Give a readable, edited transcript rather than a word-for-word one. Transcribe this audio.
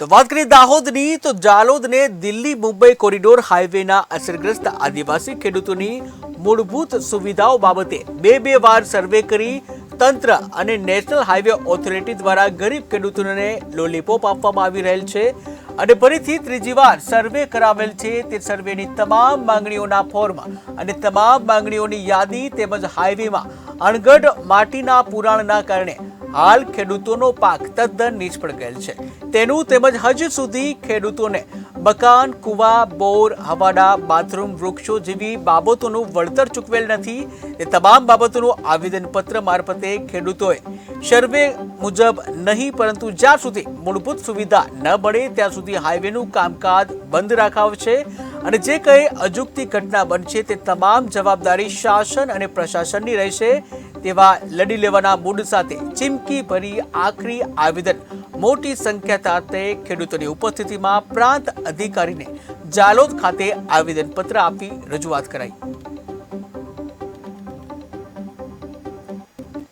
તો વાત કરીએ દાહોદની, તો જાલોદને દિલ્હી મુંબઈ કોરિડોર હાઈવેના અસરગ્રસ્ત આદિવાસી ખેડૂતોની મૂળભૂત સુવિધાઓ બાબતે બે વાર સર્વે કરી તંત્ર અને નેશનલ હાઈવે ઓથોરિટી દ્વારા ગરીબ ખેડૂતોને લોલીપોપ આપવામાં આવી રહેલ છે અને ફરીથી ત્રીજી વાર સર્વે કરાવેલ છે. તે સર્વેની તમામ માંગણીઓના ફોર્મ અને તમામ માંગણીઓની યાદી તેમજ હાઈવેમાં અણઘડ માટીના પુરાણના કારણે હાલ ખેડૂતોનો પાક તદ્દન નિષ્ફળ ગયેલ છે. તેનું તેમજ હજુ સુધી ખેડૂતોને મકાન, કુવા, બોર, હવાડા, બાથરૂમ, વૃક્ષો જેવી બાબતોનું વળતર ચૂકવેલ નથી. તે તમામ બાબતોનું આવેદનપત્ર મારફતે ખેડૂતોએ સર્વે મુજબ નહીં, પરંતુ જ્યાં સુધી મૂળભૂત સુવિધા ન મળે ત્યાં સુધી હાઈવેનું કામકાજ બંધ રાખાવશે અને જે કંઈ અજુગતી ઘટના બનશે તે તમામ જવાબદારી શાસન અને પ્રશાસનની રહેશે તેવા લડી લેવાના મૂડ સાથે ચીમકી ભરી આખરી આવેદન મોટી સંખ્યા સાથે ખેડૂતોની ઉપસ્થિતિમાં પ્રાંત અધિકારીને જાલોદ ખાતે આવેદનપત્ર આપી રજૂઆત કરાઈ.